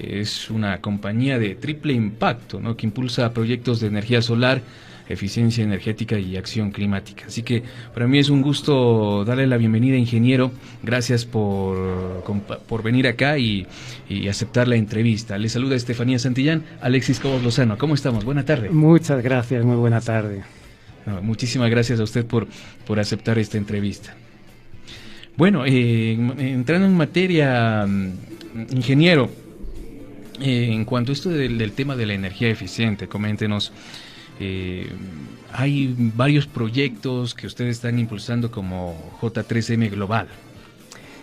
Es una compañía de triple impacto, ¿no?, que impulsa proyectos de energía solar, eficiencia energética y acción climática. Así que para mí es un gusto darle la bienvenida, ingeniero. Gracias por venir acá y aceptar la entrevista. Le saluda Estefanía Santillán, Alexis Cobos Lozano. ¿Cómo estamos? Buena tarde. Muchas gracias, muy buena tarde. No, muchísimas gracias a usted por aceptar esta entrevista. Bueno, entrando en materia, ingeniero, en cuanto a esto del tema de la energía eficiente, coméntenos. Hay varios proyectos que ustedes están impulsando como J3M Global.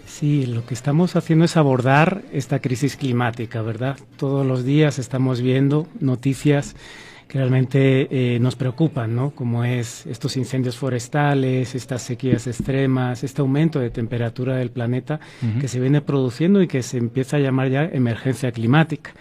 Sí, lo que estamos haciendo es abordar esta crisis climática, ¿verdad? Todos los días estamos viendo noticias que realmente nos preocupan, ¿no? Como es estos incendios forestales, estas sequías extremas, este aumento de temperatura del planeta que se viene produciendo y que se empieza a llamar ya emergencia climática.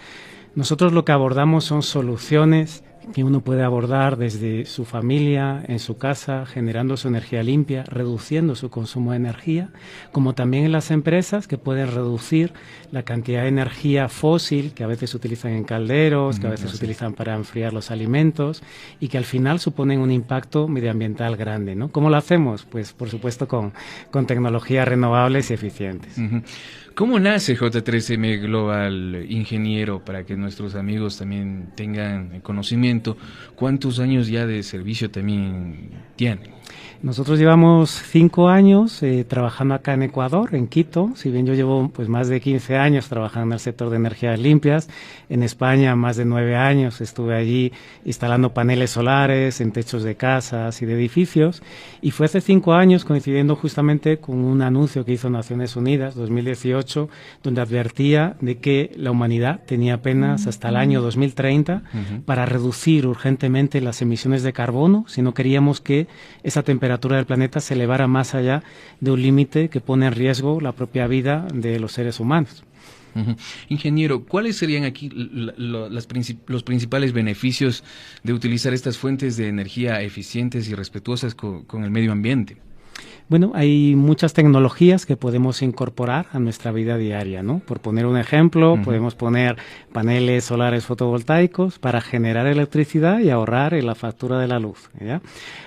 Nosotros lo que abordamos son soluciones que uno puede abordar desde su familia, en su casa, generando su energía limpia, reduciendo su consumo de energía, como también en las empresas que pueden reducir la cantidad de energía fósil que a veces utilizan en calderos, que a veces utilizan para enfriar los alimentos y que al final suponen un impacto medioambiental grande, ¿no? ¿Cómo lo hacemos? Pues por supuesto con tecnologías renovables y eficientes. ¿Cómo nace J3M Global, ingeniero, para que nuestros amigos también tengan conocimiento? ¿Cuántos años ya de servicio también tienen? Nosotros llevamos 5 años trabajando acá en Ecuador, en Quito. Si bien yo llevo pues más de 15 años trabajando en el sector de energías limpias, en España más de 9 años estuve allí instalando paneles solares en techos de casas y de edificios, y fue hace 5 años coincidiendo justamente con un anuncio que hizo Naciones Unidas, 2018, donde advertía de que la humanidad tenía apenas hasta el año 2030 para reducir urgentemente las emisiones de carbono, si no queríamos que esa temperatura del planeta se elevara más allá de un límite que pone en riesgo la propia vida de los seres humanos. Ingeniero, ¿cuáles serían aquí los principales beneficios de utilizar estas fuentes de energía eficientes y respetuosas con el medio ambiente? Bueno, hay muchas tecnologías que podemos incorporar a nuestra vida diaria, ¿no? Por poner un ejemplo, podemos poner paneles solares fotovoltaicos para generar electricidad y ahorrar en la factura de la luz, ¿ya?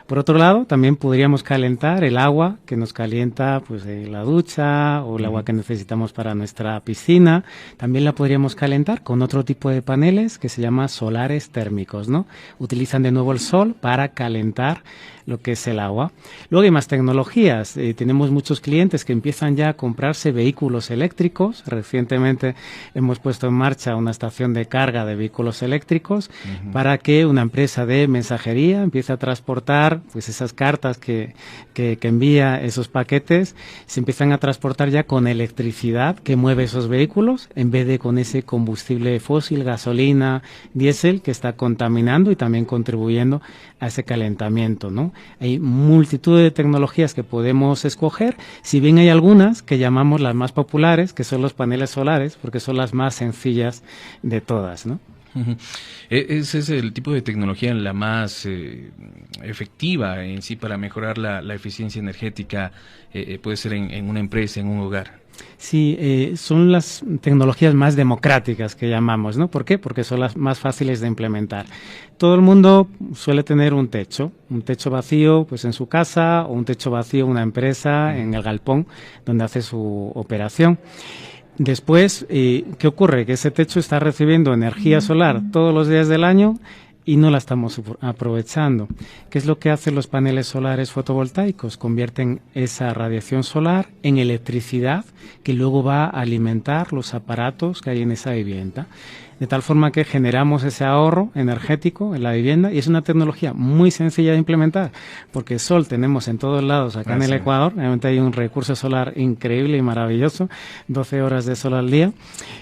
Por otro lado, también podríamos calentar el agua que nos calienta pues la ducha o el agua que necesitamos para nuestra piscina. También la podríamos calentar con otro tipo de paneles que se llama solares térmicos, ¿no? Utilizan de nuevo el sol para calentar lo que es el agua. Luego hay más tecnologías. Tenemos muchos clientes que empiezan ya a comprarse vehículos eléctricos. Recientemente hemos puesto en marcha una estación de carga de vehículos eléctricos para que una empresa de mensajería empiece a transportar pues esas cartas que envía esos paquetes, se empiezan a transportar ya con electricidad que mueve esos vehículos en vez de con ese combustible fósil, gasolina, diésel, que está contaminando y también contribuyendo a ese calentamiento, ¿no? Hay multitud de tecnologías que podemos escoger, si bien hay algunas que llamamos las más populares, que son los paneles solares, porque son las más sencillas de todas, ¿no? Ese es el tipo de tecnología la más efectiva en sí para mejorar la eficiencia energética, puede ser en una empresa, en un hogar. Sí, son las tecnologías más democráticas que llamamos, ¿no? ¿Por qué? Porque son las más fáciles de implementar. Todo el mundo suele tener un techo vacío pues en su casa, o un techo vacío en una empresa, en el galpón donde hace su operación. Después, ¿qué ocurre? Que ese techo está recibiendo energía solar todos los días del año y no la estamos aprovechando. ¿Qué es lo que hacen los paneles solares fotovoltaicos? Convierten esa radiación solar en electricidad que luego va a alimentar los aparatos que hay en esa vivienda. De tal forma que generamos ese ahorro energético en la vivienda, y es una tecnología muy sencilla de implementar, porque sol tenemos en todos lados acá en el Ecuador. Realmente hay un recurso solar increíble y maravilloso, 12 horas de sol al día.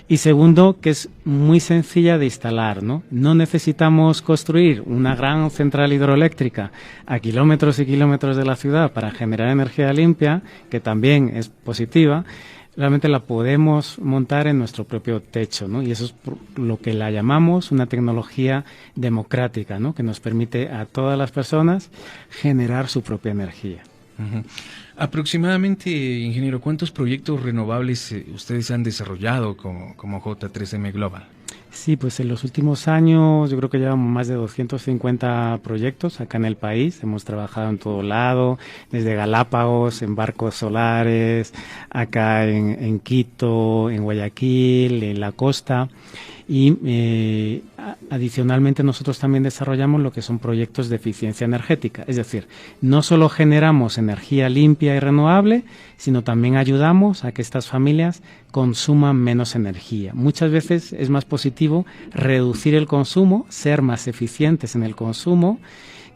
Y segundo, que es muy sencilla de instalar, ¿no? No necesitamos construir una gran central hidroeléctrica a kilómetros y kilómetros de la ciudad para generar energía limpia, que también es positiva. Realmente la podemos montar en nuestro propio techo, ¿no? Y eso es lo que la llamamos una tecnología democrática, ¿no? Que nos permite a todas las personas generar su propia energía. Aproximadamente, ingeniero, ¿cuántos proyectos renovables ustedes han desarrollado como J3M Global? Sí, pues en los últimos años yo creo que llevamos más de 250 proyectos acá en el país. Hemos trabajado en todo lado, desde Galápagos, en barcos solares, acá en Quito, en Guayaquil, en la costa. Y adicionalmente nosotros también desarrollamos lo que son proyectos de eficiencia energética, es decir, no solo generamos energía limpia y renovable, sino también ayudamos a que estas familias consuman menos energía. Muchas veces es más positivo reducir el consumo, ser más eficientes en el consumo,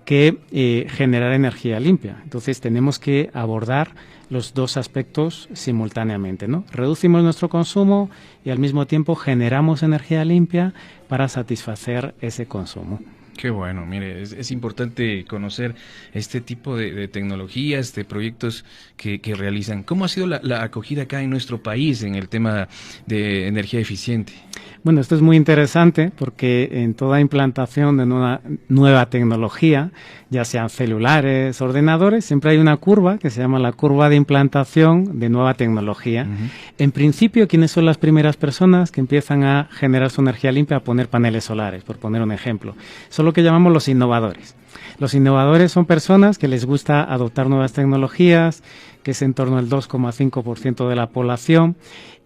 que generar energía limpia. Entonces tenemos que abordar los dos aspectos simultáneamente, ¿no? Reducimos nuestro consumo y al mismo tiempo generamos energía limpia para satisfacer ese consumo. Qué bueno, mire, es importante conocer este tipo de tecnologías, de proyectos que realizan. ¿Cómo ha sido la acogida acá en nuestro país en el tema de energía eficiente? Bueno, esto es muy interesante porque en toda implantación de nueva tecnología, ya sean celulares, ordenadores, siempre hay una curva que se llama la curva de implantación de nueva tecnología. En principio, ¿quiénes son las primeras personas que empiezan a generar su energía limpia, a poner paneles solares, por poner un ejemplo? Son lo que llamamos los innovadores. Los innovadores son personas que les gusta adoptar nuevas tecnologías, que es en torno al 2,5% de la población,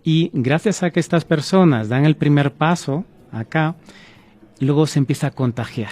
y gracias a que estas personas dan el primer paso acá, luego se empieza a contagiar.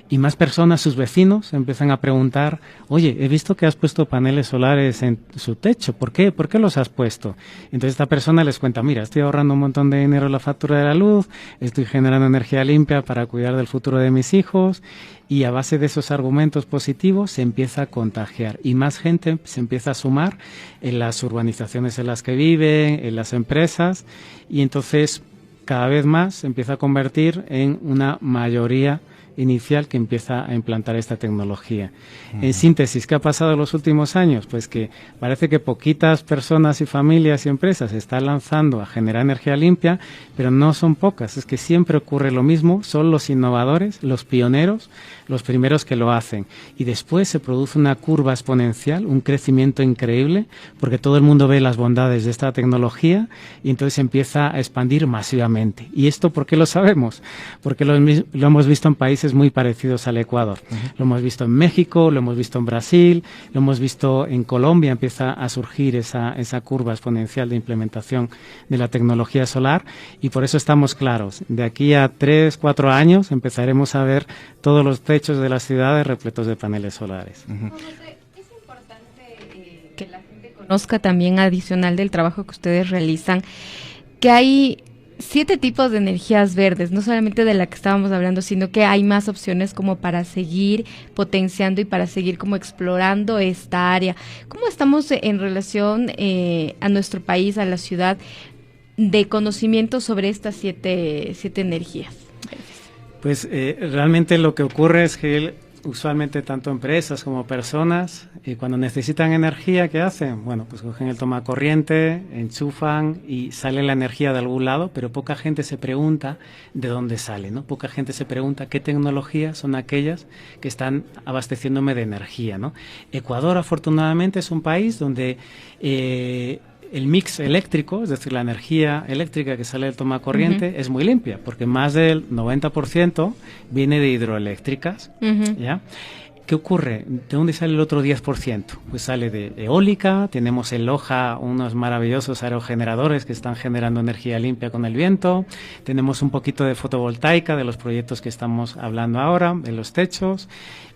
Y más personas, sus vecinos, empiezan a preguntar, oye, he visto que has puesto paneles solares en su techo, ¿por qué? ¿Por qué los has puesto? Entonces esta persona les cuenta, mira, estoy ahorrando un montón de dinero en la factura de la luz, estoy generando energía limpia para cuidar del futuro de mis hijos, y a base de esos argumentos positivos se empieza a contagiar y más gente se empieza a sumar en las urbanizaciones en las que viven, en las empresas, y entonces cada vez más se empieza a convertir en una mayoría inicial que empieza a implantar esta tecnología. En síntesis, ¿qué ha pasado en los últimos años? Pues que parece que poquitas personas y familias y empresas se están lanzando a generar energía limpia, pero no son pocas, es que siempre ocurre lo mismo, son los innovadores, los pioneros, los primeros que lo hacen. Y después se produce una curva exponencial, un crecimiento increíble, porque todo el mundo ve las bondades de esta tecnología y entonces se empieza a expandir masivamente. ¿Y esto por qué lo sabemos? Porque lo hemos visto en países muy parecidos al Ecuador. Lo hemos visto en México, lo hemos visto en Brasil, lo hemos visto en Colombia, empieza a surgir esa curva exponencial de implementación de la tecnología solar, y por eso estamos claros. De aquí a 3, 4 años empezaremos a ver todos los techos de las ciudades repletos de paneles solares. Es importante que la gente conozca también, adicional del trabajo que ustedes realizan, que hay 7 tipos de energías verdes, no solamente de la que estábamos hablando, sino que hay más opciones como para seguir potenciando y para seguir como explorando esta área. ¿Cómo estamos en relación a nuestro país, a la ciudad, de conocimiento sobre estas 7 energías verdes? Pues realmente lo que ocurre es que usualmente tanto empresas como personas, cuando necesitan energía, ¿qué hacen? Bueno, pues cogen el tomacorriente, enchufan y sale la energía de algún lado, pero poca gente se pregunta de dónde sale, ¿no? Poca gente se pregunta qué tecnologías son aquellas que están abasteciéndome de energía, ¿no? Ecuador, afortunadamente, es un país donde el mix eléctrico, es decir, la energía eléctrica que sale del tomacorriente, es muy limpia, porque más del 90% viene de hidroeléctricas, ¿ya? ¿Qué ocurre? ¿De dónde sale el otro 10%? Pues sale de eólica, tenemos en Loja unos maravillosos aerogeneradores que están generando energía limpia con el viento, tenemos un poquito de fotovoltaica de los proyectos que estamos hablando ahora, de los techos,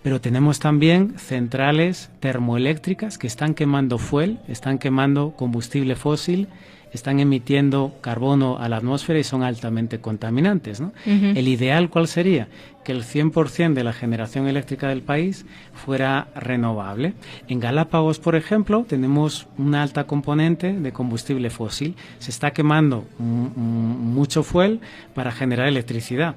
pero tenemos también centrales termoeléctricas que están quemando fuel, están quemando combustible fósil, están emitiendo carbono a la atmósfera y son altamente contaminantes, ¿no? El ideal, ¿cuál sería? Que el 100% de la generación eléctrica del país fuera renovable. En Galápagos, por ejemplo, tenemos una alta componente de combustible fósil. Se está quemando mucho fuel para generar electricidad.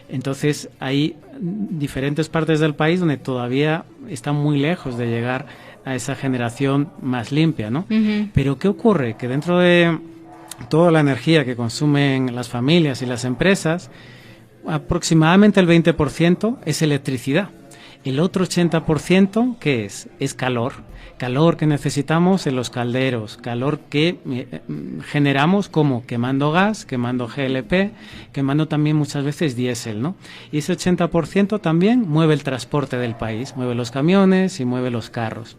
Entonces, hay diferentes partes del país donde todavía están muy lejos de llegar a esa generación más limpia, ¿no? Pero ¿qué ocurre? Que dentro de toda la energía que consumen las familias y las empresas, aproximadamente el 20% es electricidad. El otro 80%, ¿qué es? Es calor. calor que necesitamos en los calderos, calor que generamos como quemando gas, quemando GLP, quemando también muchas veces diésel, ¿no? Y ese 80% también mueve el transporte del país, mueve los camiones y mueve los carros.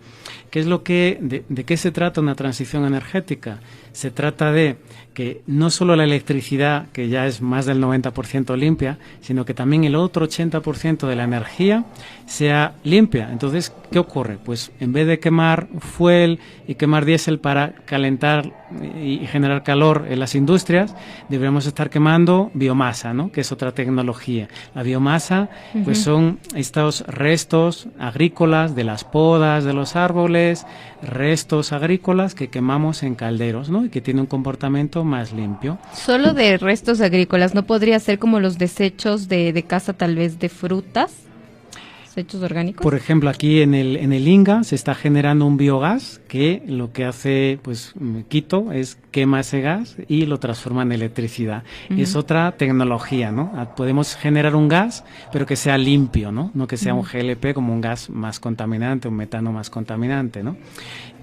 ¿Qué es de qué se trata una transición energética? Se trata de que no solo la electricidad, que ya es más del 90% limpia, sino que también el otro 80% de la energía sea limpia. Entonces, ¿qué ocurre? Pues en vez de quemar fuel y quemar diésel para calentar y generar calor en las industrias, deberíamos estar quemando biomasa, ¿no? Que es otra tecnología. La biomasa, pues son estos restos agrícolas de las podas de los árboles, restos agrícolas que quemamos en calderos, ¿no? Y que tiene un comportamiento más limpio. Solo de restos agrícolas, ¿no podría ser como los desechos de casa, tal vez de frutas? ¿Desechos orgánicos? Por ejemplo, aquí en el Inga se está generando un biogás que lo que hace pues Quito es quema ese gas y lo transforma en electricidad. Es otra tecnología, ¿no? Podemos generar un gas, pero que sea limpio, ¿no? No que sea un GLP como un gas más contaminante, un metano más contaminante, ¿no?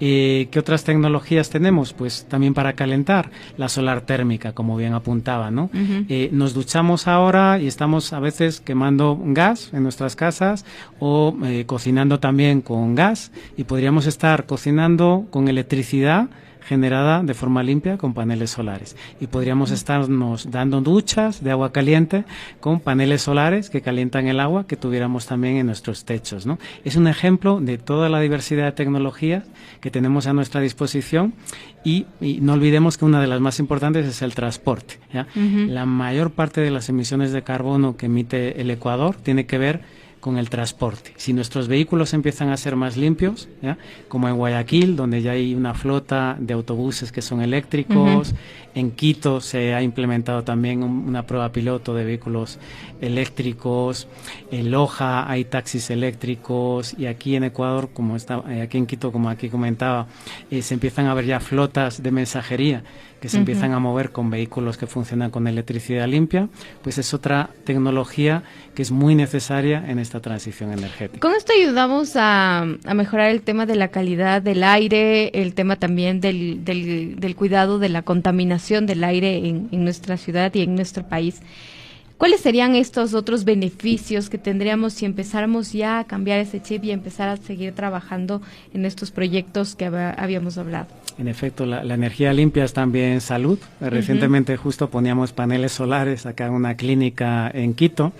¿Qué otras tecnologías tenemos? Pues también para calentar, la solar térmica, como bien apuntaba, ¿no? Nos duchamos ahora y estamos a veces quemando gas en nuestras casas o cocinando también con gas, y podríamos estar cocinando con electricidad generada de forma limpia con paneles solares, y podríamos estarnos dando duchas de agua caliente con paneles solares que calientan el agua que tuviéramos también en nuestros techos, ¿no? Es un ejemplo de toda la diversidad de tecnologías que tenemos a nuestra disposición, y no olvidemos que una de las más importantes es el transporte, ¿ya? La mayor parte de las emisiones de carbono que emite el Ecuador tiene que ver con el transporte. Si nuestros vehículos empiezan a ser más limpios, ¿ya? Como en Guayaquil, donde ya hay una flota de autobuses que son eléctricos, en Quito se ha implementado también una prueba piloto de vehículos eléctricos, en Loja hay taxis eléctricos, y aquí en Ecuador, aquí en Quito, como aquí comentaba, se empiezan a ver ya flotas de mensajería que se empiezan a mover con vehículos que funcionan con electricidad limpia. Pues es otra tecnología que es muy necesaria en esta transición energética. Con esto ayudamos a mejorar el tema de la calidad del aire, el tema también del cuidado de la contaminación del aire en nuestra ciudad y en nuestro país. ¿Cuáles serían estos otros beneficios que tendríamos si empezáramos ya a cambiar ese chip y empezar a seguir trabajando en estos proyectos que habíamos hablado? En efecto, la energía limpia es también salud. Recientemente justo poníamos paneles solares acá en una clínica en Quito,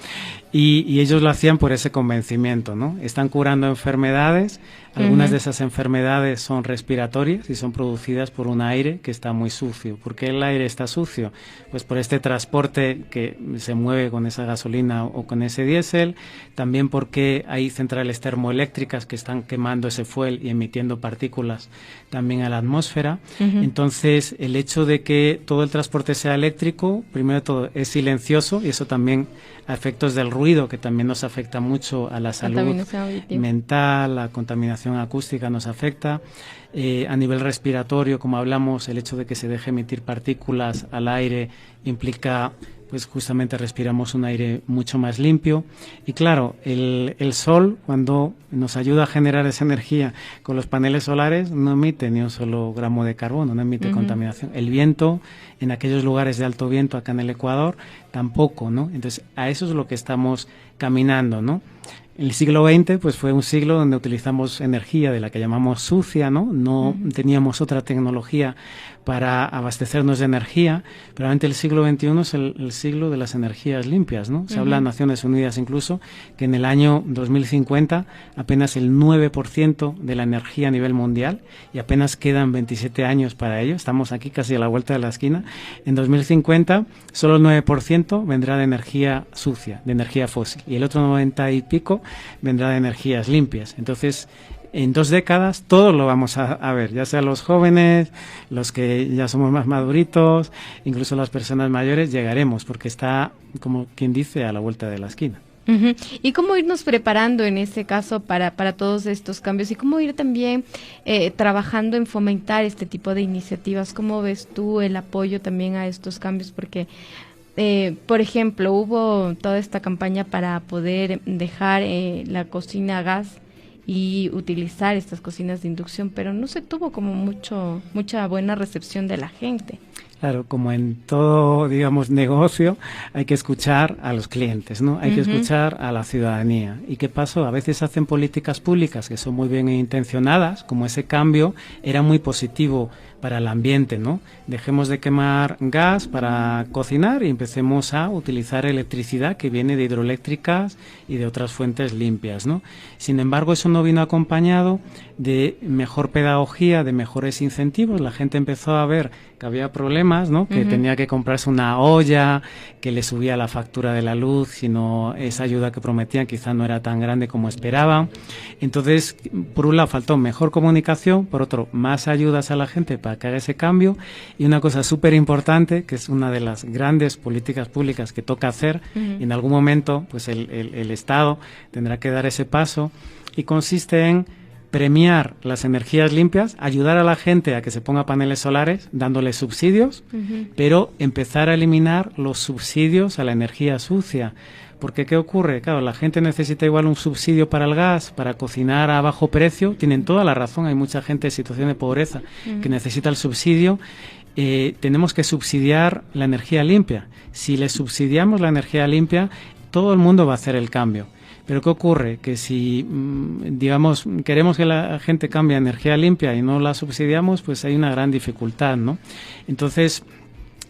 y ellos lo hacían por ese convencimiento, ¿no? Están curando enfermedades. Algunas de esas enfermedades son respiratorias y son producidas por un aire que está muy sucio. ¿Por qué el aire está sucio? Pues por este transporte que se mueve con esa gasolina o con ese diésel, también porque hay centrales termoeléctricas que están quemando ese fuel y emitiendo partículas también a la atmósfera. Entonces, el hecho de que todo el transporte sea eléctrico, primero de todo, es silencioso, y eso también a efectos del ruido, que también nos afecta mucho a la salud mental, la contaminación acústica nos afecta. A nivel respiratorio, como hablamos, el hecho de que se deje emitir partículas al aire implica, pues justamente respiramos un aire mucho más limpio. Y claro, el sol, cuando nos ayuda a generar esa energía con los paneles solares, no emite ni un solo gramo de carbono, no emite contaminación. El viento, en aquellos lugares de alto viento acá en el Ecuador, tampoco, ¿no? Entonces, a eso es lo que estamos caminando, ¿no? El siglo XX pues fue un siglo donde utilizamos energía de la que llamamos sucia, ¿no? No teníamos otra tecnología para abastecernos de energía, pero realmente el siglo XXI es el siglo de las energías limpias, ¿no? Se habla en Naciones Unidas incluso que en el año 2050 apenas el 9% de la energía a nivel mundial, y apenas quedan 27 años para ello, estamos aquí casi a la vuelta de la esquina. En 2050 solo el 9% vendrá de energía sucia, de energía fósil, y el otro 90 y pico vendrá de energías limpias. Entonces, en 2 décadas todos lo vamos a ver, ya sea los jóvenes, los que ya somos más maduritos, incluso las personas mayores, llegaremos, porque está, como quien dice, a la vuelta de la esquina. ¿Y cómo irnos preparando en ese caso para todos estos cambios? ¿Y cómo ir también trabajando en fomentar este tipo de iniciativas? ¿Cómo ves tú el apoyo también a estos cambios? Porque por ejemplo, hubo toda esta campaña para poder dejar la cocina a gas, y utilizar estas cocinas de inducción, pero no se tuvo como mucha buena recepción de la gente. Claro, como en todo, digamos, negocio, hay que escuchar a los clientes, ¿no? Hay que escuchar a la ciudadanía. ¿Y qué pasó? A veces hacen políticas públicas que son muy bien intencionadas, como ese cambio era muy positivo para el ambiente, ¿no? Dejemos de quemar gas para cocinar y empecemos a utilizar electricidad que viene de hidroeléctricas y de otras fuentes limpias, ¿no? Sin embargo, eso no vino acompañado de mejor pedagogía, de mejores incentivos. La gente empezó a ver que había problemas, ¿no? Que tenía que comprarse una olla, que le subía la factura de la luz, sino esa ayuda que prometían quizá no era tan grande como esperaban. Entonces, por un lado faltó mejor comunicación, por otro, más ayudas a la gente para que haga ese cambio, y una cosa súper importante, que es una de las grandes políticas públicas que toca hacer, y en algún momento pues el Estado tendrá que dar ese paso, y consiste en premiar las energías limpias, ayudar a la gente a que se ponga paneles solares, dándoles subsidios, pero empezar a eliminar los subsidios a la energía sucia. Porque ¿qué ocurre? Claro, la gente necesita igual un subsidio para el gas, para cocinar a bajo precio. Tienen toda la razón, hay mucha gente en situación de pobreza que necesita el subsidio. Tenemos que subsidiar la energía limpia. Si le subsidiamos la energía limpia, todo el mundo va a hacer el cambio. Pero ¿qué ocurre? Que si, digamos, queremos que la gente cambie a energía limpia y no la subsidiamos, pues hay una gran dificultad, ¿no? Entonces,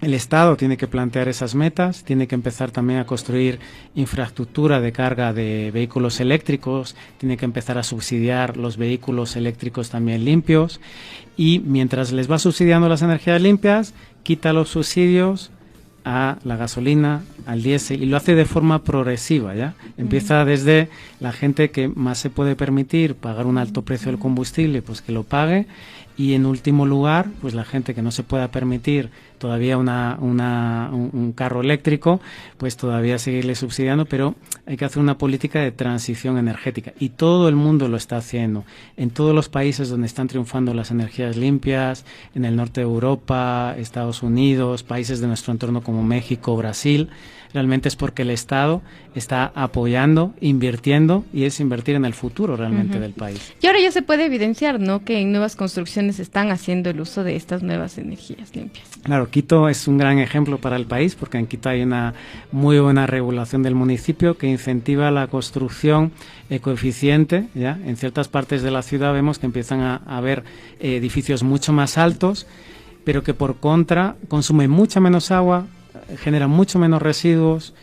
el Estado tiene que plantear esas metas, tiene que empezar también a construir infraestructura de carga de vehículos eléctricos, tiene que empezar a subsidiar los vehículos eléctricos también limpios, y mientras les va subsidiando las energías limpias, quita los subsidios a la gasolina, al diésel, y lo hace de forma progresiva, ¿ya? Empieza desde la gente que más se puede permitir pagar un alto precio del combustible, pues que lo pague, y en último lugar, pues la gente que no se pueda permitir todavía un carro eléctrico, pues todavía seguirle subsidiando, pero hay que hacer una política de transición energética, y todo el mundo lo está haciendo. En todos los países donde están triunfando las energías limpias, en el norte de Europa, Estados Unidos, países de nuestro entorno como México, Brasil, realmente es porque el Estado está apoyando, invirtiendo, y es invertir en el futuro realmente del país. Y ahora ya se puede evidenciar, ¿no?, que en nuevas construcciones están haciendo el uso de estas nuevas energías limpias. Claro, Quito es un gran ejemplo para el país, porque en Quito hay una muy buena regulación del municipio que incentiva la construcción ecoeficiente, ¿ya? En ciertas partes de la ciudad vemos que empiezan a haber edificios mucho más altos, pero que por contra consumen mucha menos agua, generan mucho menos residuos,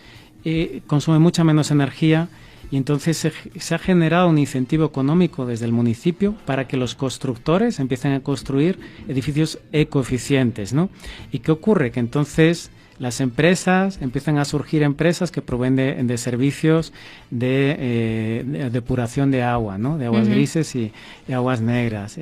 consumen mucha menos energía, y entonces se ha generado un incentivo económico desde el municipio para que los constructores empiecen a construir edificios ecoeficientes, ¿no? ¿Y qué ocurre? Que entonces las empresas, empiezan a surgir empresas que proveen de servicios de depuración de agua, ¿no? De aguas grises y aguas negras,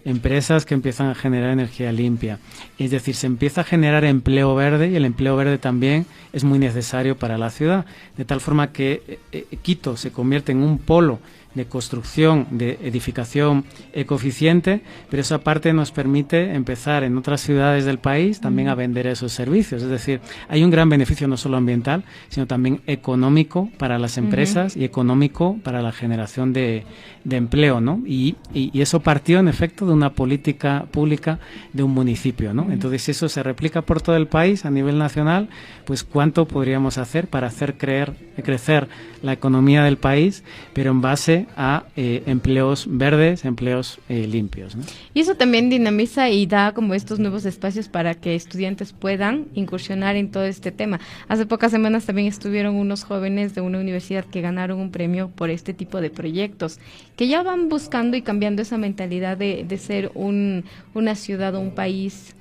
empresas que empiezan a generar energía limpia. Es decir, se empieza a generar empleo verde, y el empleo verde también es muy necesario para la ciudad, de tal forma que Quito se convierte en un polo de construcción, de edificación ecoeficiente, pero esa parte nos permite empezar en otras ciudades del país también a vender esos servicios. Es decir, hay un gran beneficio no solo ambiental, sino también económico para las empresas y económico para la generación de empleo, ¿no? Y eso partió, en efecto, de una política pública de un municipio, ¿no? Entonces, eso se replica por todo el país a nivel nacional. Pues cuánto podríamos hacer para hacer crecer la economía del país, pero en base a empleos verdes, empleos limpios, ¿no? Y eso también dinamiza y da como estos nuevos espacios para que estudiantes puedan incursionar en todo este tema. Hace pocas semanas también estuvieron unos jóvenes de una universidad que ganaron un premio por este tipo de proyectos, que ya van buscando y cambiando esa mentalidad de ser una ciudad o un país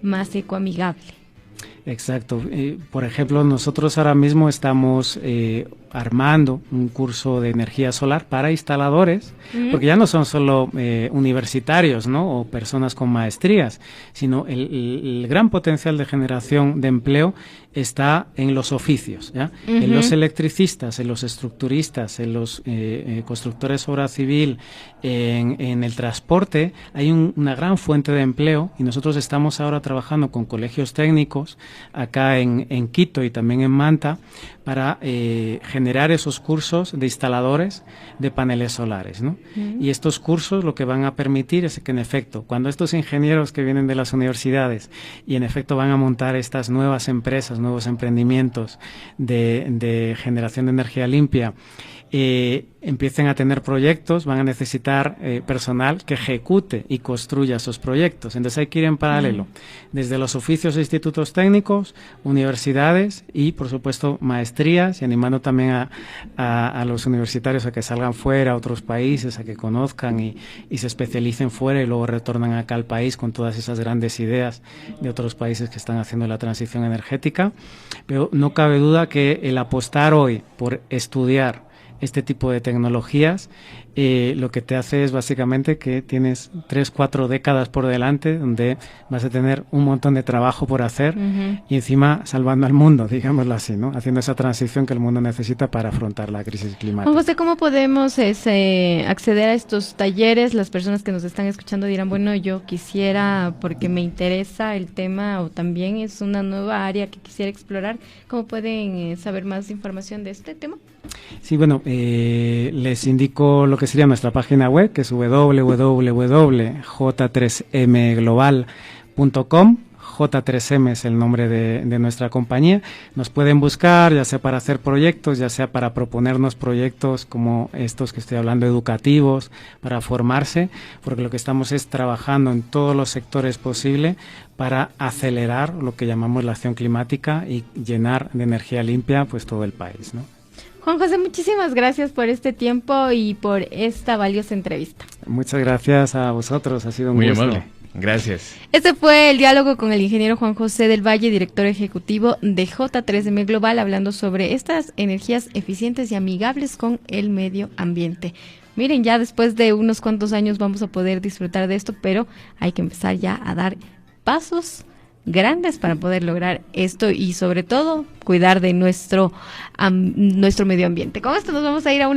más ecoamigable. Exacto. Por ejemplo, nosotros ahora mismo estamos armando un curso de energía solar para instaladores, porque ya no son solo universitarios, ¿no?, o personas con maestrías, sino el gran potencial de generación de empleo está en los oficios, ¿ya? En los electricistas, en los estructuristas, en los constructores de obra civil, en el transporte. Hay una gran fuente de empleo, y nosotros estamos ahora trabajando con colegios técnicos acá en Quito y también en Manta para generar generar esos cursos de instaladores de paneles solares, ¿no? Y estos cursos lo que van a permitir es que, en efecto, cuando estos ingenieros que vienen de las universidades y en efecto van a montar estas nuevas empresas, nuevos emprendimientos de generación de energía limpia, empiecen a tener proyectos, van a necesitar personal que ejecute y construya esos proyectos. Entonces hay que ir en paralelo, desde los oficios e institutos técnicos, universidades y, por supuesto, maestrías, y animando también a los universitarios a que salgan fuera a otros países, a que conozcan y se especialicen fuera y luego retornan acá al país con todas esas grandes ideas de otros países que están haciendo la transición energética. Pero no cabe duda que el apostar hoy por estudiar este tipo de tecnologías, lo que te hace es básicamente que tienes 3-4 décadas por delante donde vas a tener un montón de trabajo por hacer y encima salvando al mundo, digámoslo así, ¿no? Haciendo esa transición que el mundo necesita para afrontar la crisis climática. Juan José, ¿cómo podemos acceder a estos talleres? Las personas que nos están escuchando dirán, bueno, yo quisiera porque me interesa el tema o también es una nueva área que quisiera explorar. ¿Cómo pueden saber más información de este tema? Sí, bueno, les indico lo que sería nuestra página web, que es www.j3mglobal.com. J3M es el nombre de nuestra compañía. Nos pueden buscar, ya sea para hacer proyectos, ya sea para proponernos proyectos como estos que estoy hablando, educativos, para formarse, porque lo que estamos es trabajando en todos los sectores posible para acelerar lo que llamamos la acción climática y llenar de energía limpia pues todo el país, ¿no? Juan José, muchísimas gracias por este tiempo y por esta valiosa entrevista. Muchas gracias a vosotros, ha sido un muy gusto. amable. Gracias. Este fue el diálogo con el ingeniero Juan José del Valle, director ejecutivo de J3M Global, hablando sobre estas energías eficientes y amigables con el medio ambiente. Miren, ya después de unos cuantos años vamos a poder disfrutar de esto, pero hay que empezar ya a dar pasos grandes para poder lograr esto y sobre todo cuidar de nuestro medio ambiente. Con esto nos vamos a ir a una